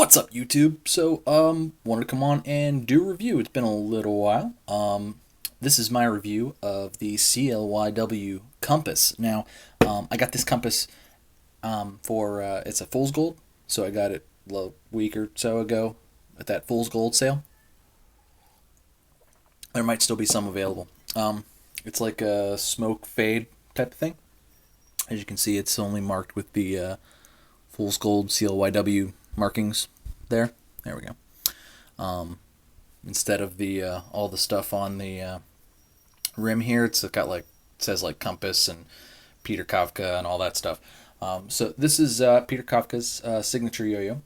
What's up, YouTube? So, wanted to come on and do a review. It's been a little while. This is my review of the CLYW Compass. Now, I got this compass for it's a fool's gold, so I got it a week or so ago at that fool's gold sale. There might still be some available. It's like a smoke fade type of thing. As you can see, it's only marked with the fool's gold CLYW markings there. There we go. Instead of the all the stuff on the rim here, it's got like it says like Compass and Peter Kafka and all that stuff. So this is Peter Kafka's signature yo-yo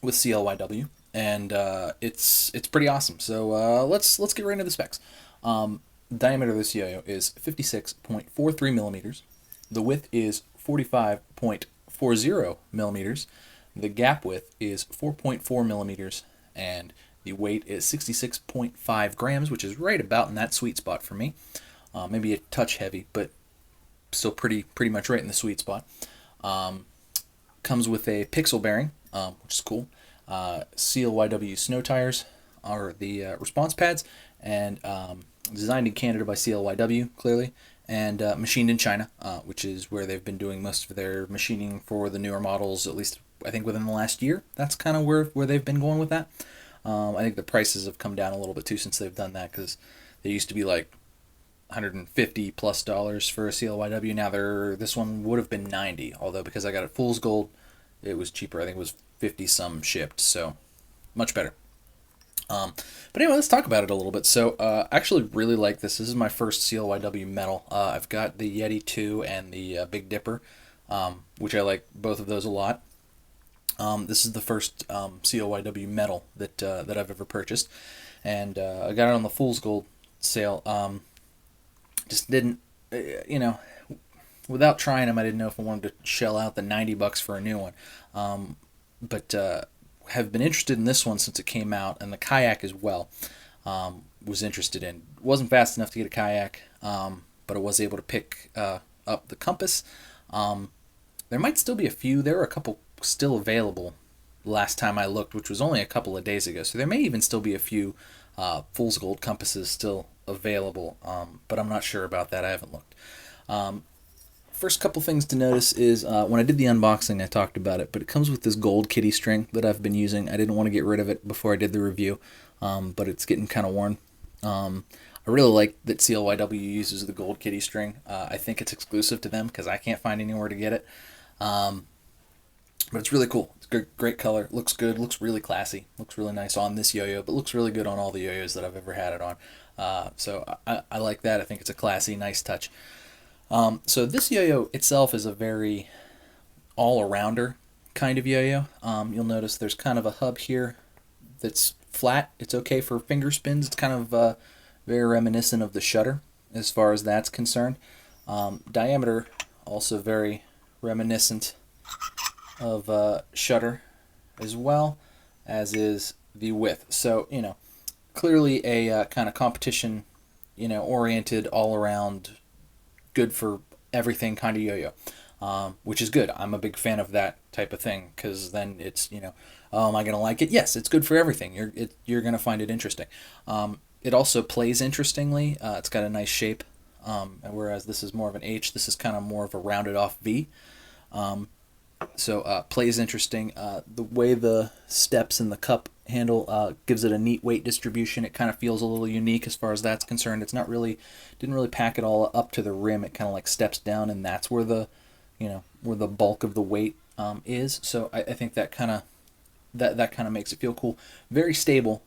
with CLYW, and it's pretty awesome. So let's get right into the specs. Diameter of this yo-yo is 56.43 millimeters. The width is 45.40 millimeters. The gap width is 4.4 millimeters, and the weight is 66.5 grams, which is right about in that sweet spot for me. Maybe a touch heavy, but still pretty much right in the sweet spot. Comes with a pixel bearing, which is cool. CLYW snow tires are the response pads, and designed in Canada by CLYW, clearly, and machined in China, which is where they've been doing most of their machining for the newer models, at least I think within the last year. That's kind of where they've been going with that. I think the prices have come down a little bit too since they've done that, because they used to be like $150+ for a CLYW. Now this one would have been $90, although because I got it fool's gold, it was cheaper. I think it was 50 some shipped, so much better. But anyway, let's talk about it a little bit. So I actually really like this. This is my first CLYW metal. I've got the Yeti 2 and the Big Dipper, which I like both of those a lot. This is the first CLYW metal that I've ever purchased, and I got it on the Fool's Gold sale. Just didn't, without trying them, I didn't know if I wanted to shell out the $90 for a new one. But have been interested in this one since it came out, and the kayak as well. Was interested in. Wasn't fast enough to get a kayak, but I was able to pick up the Compass. There might still be a few. There were a couple still available last time I looked, which was only a couple of days ago. So there may even still be a few Fool's Gold compasses still available, but I'm not sure about that. I haven't looked. First couple things to notice is when I did the unboxing, I talked about it, but it comes with this gold kitty string that I've been using. I didn't want to get rid of it before I did the review, but it's getting kind of worn. I really like that CLYW uses the gold kitty string. I think it's exclusive to them because I can't find anywhere to get it. But it's really cool. It's great color. Looks good. Looks really classy. Looks really nice on this yo-yo, but looks really good on all the yo-yos that I've ever had it on. So I like that. I think it's a classy, nice touch. So this yo-yo itself is a very all-arounder kind of yo-yo. You'll notice there's kind of a hub here that's flat. It's okay for finger spins. It's kind of very reminiscent of the Shutter as far as that's concerned. Diameter also very reminiscent of Shutter as well, as is the width. So, clearly a kind of competition, oriented, all-around, good for everything kind of yo-yo, which is good. I'm a big fan of that type of thing, because then it's, oh, am I going to like it? Yes, it's good for everything. You're going to find it interesting. It also plays interestingly. It's got a nice shape, whereas this is more of an H. This is kind of more of a rounded off V. So plays interesting. The way the steps in the cup handle gives it a neat weight distribution. It kind of feels a little unique as far as that's concerned. It's not really, didn't really pack it all up to the rim. It kind of like steps down, and that's where the, where the bulk of the weight is. So I think that kind of makes it feel cool. Very stable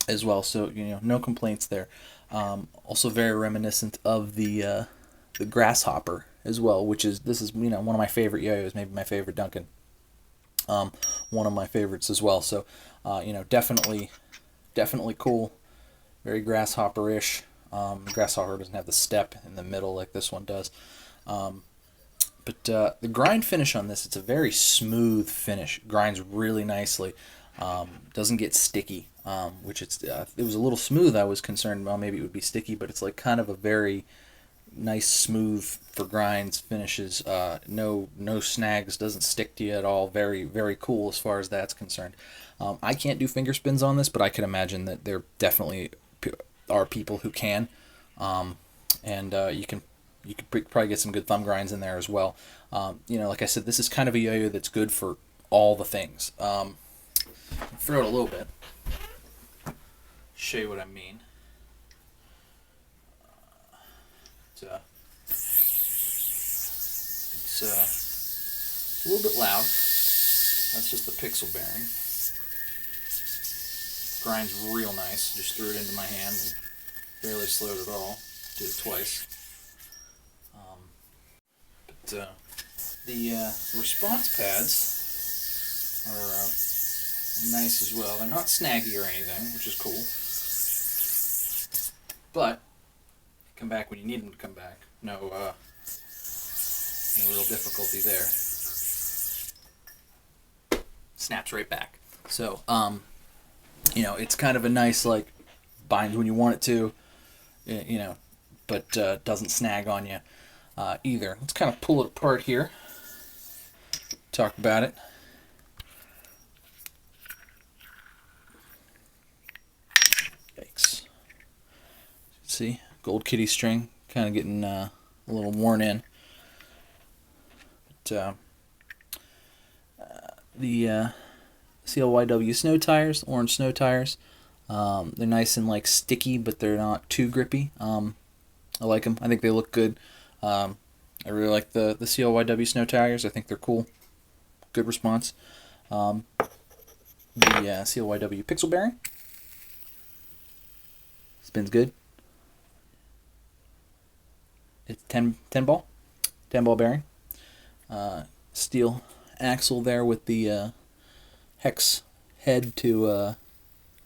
as well. So no complaints there. Also very reminiscent of the grasshopper as well, this is one of my favorite yo-yos, maybe my favorite Duncan. One of my favorites as well. So definitely cool, very grasshopper-ish. The grasshopper doesn't have the step in the middle like this one does. But the grind finish on this, it's a very smooth finish. Grinds really nicely. Doesn't get sticky, which it was a little smooth. I was concerned, well, maybe it would be sticky, but it's like kind of a very nice, smooth for grinds, finishes. No snags, doesn't stick to you at all. Very, very cool as far as that's concerned. I can't do finger spins on this, but I can imagine that there definitely are people who can, and you could probably get some good thumb grinds in there as well. Like I said, this is kind of a yo-yo that's good for all the things. Throw it a little bit. Show you what I mean. It's a little bit loud. That's just the pixel bearing. Grinds real nice. Just threw it into my hand and barely slowed at all. Did it twice. The response pads are nice as well. They're not snaggy or anything, which is cool. But come back when you need them to come back. No real difficulty there. Snaps right back. So, it's kind of a nice, like, binds when you want it to, but doesn't snag on you either. Let's kind of pull it apart here. Talk about it. Yikes. See, gold kitty string, kind of getting a little worn in. But the CLYW snow tires, orange snow tires, they're nice and like sticky, but they're not too grippy. I like them. I think they look good. I really like the CLYW snow tires. I think they're cool. Good response. The CLYW pixel bearing spins good. It's 10 ball bearing. Steel axle there with the hex head to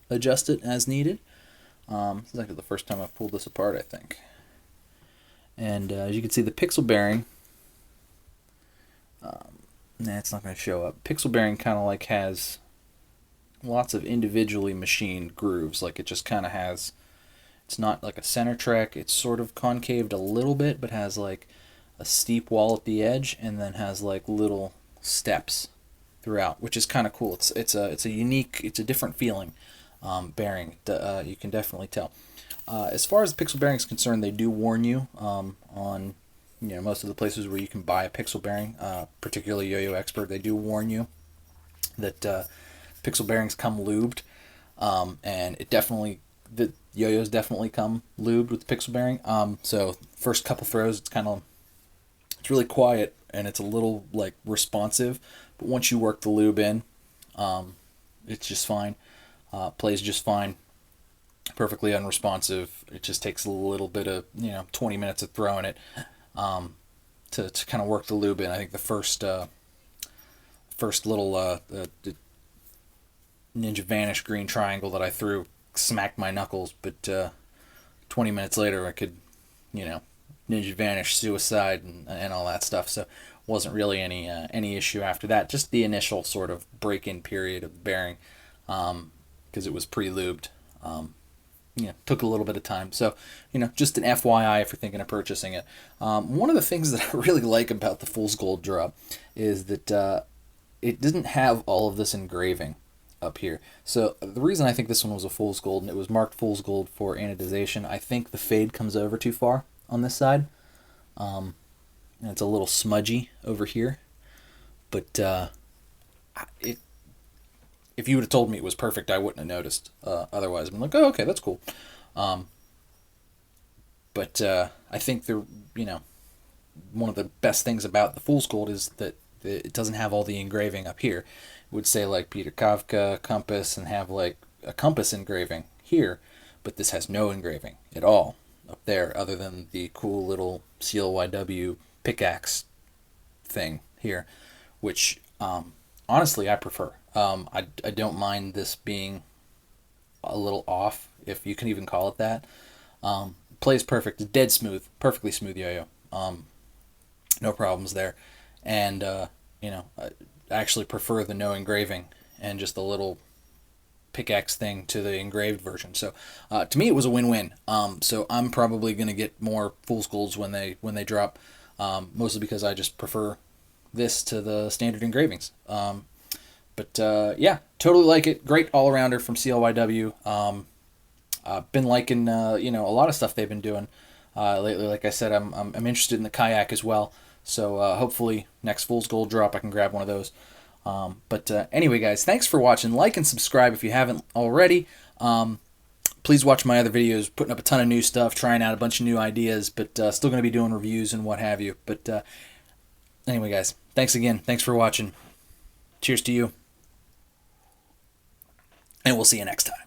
adjust it as needed. This is actually the first time I've pulled this apart, I think. And as you can see, the pixel bearing, it's not going to show up. Pixel bearing kind of like has lots of individually machined grooves. Like it just kind of has, it's not like a center track. It's sort of concaved a little bit, but has like a steep wall at the edge, and then has like little steps throughout, which is kind of cool. It's a unique, it's a different feeling bearing. You can definitely tell. As far as the pixel bearing is concerned, they do warn you on most of the places where you can buy a pixel bearing, particularly Yo-Yo Expert. They do warn you that pixel bearings come lubed, and the yo-yos definitely come lubed with the pixel bearing. So first couple throws, it's really quiet and it's a little like responsive, but once you work the lube in, it's just fine. Plays just fine. Perfectly unresponsive. It just takes a little bit of 20 minutes of throwing it to kind of work the lube in. I think the first little Ninja Vanish green triangle that I threw smacked my knuckles, but 20 minutes later I could Ninja Vanish suicide and all that stuff. So wasn't really any issue after that. Just the initial sort of break-in period of the bearing, because it was pre-lubed. Took a little bit of time. So, just an FYI if you're thinking of purchasing it. One of the things that I really like about the Fool's Gold drop is that it didn't have all of this engraving up here. So the reason I think this one was a Fool's Gold, and it was marked Fool's Gold for anodization, I think the fade comes over too far on this side. And it's a little smudgy over here. But if you would have told me it was perfect, I wouldn't have noticed. Otherwise, I'm like, oh, okay, that's cool. But I think one of the best things about the Fool's Gold is that it doesn't have all the engraving up here. It would say like Peter Kafka Compass and have like a compass engraving here, but this has no engraving at all up there, other than the cool little CLYW pickaxe thing here, which honestly I prefer. I don't mind this being a little off, if you can even call it that. Plays perfect. It's dead smooth. Perfectly smooth yo-yo. No problems there. And, I actually prefer the no engraving and just the little pickaxe thing to the engraved version. So to me, it was a win-win. So I'm probably going to get more Fool's Golds when they drop, mostly because I just prefer this to the standard engravings. But yeah, totally like it. Great all-arounder from CLYW. Been liking a lot of stuff they've been doing lately. Like I said, I'm interested in the kayak as well. So hopefully next Fool's Gold drop I can grab one of those. But anyway, guys, thanks for watching. Like and subscribe if you haven't already. Please watch my other videos, putting up a ton of new stuff, trying out a bunch of new ideas, but still going to be doing reviews and what have you. But anyway, guys, thanks again. Thanks for watching. Cheers to you. And we'll see you next time.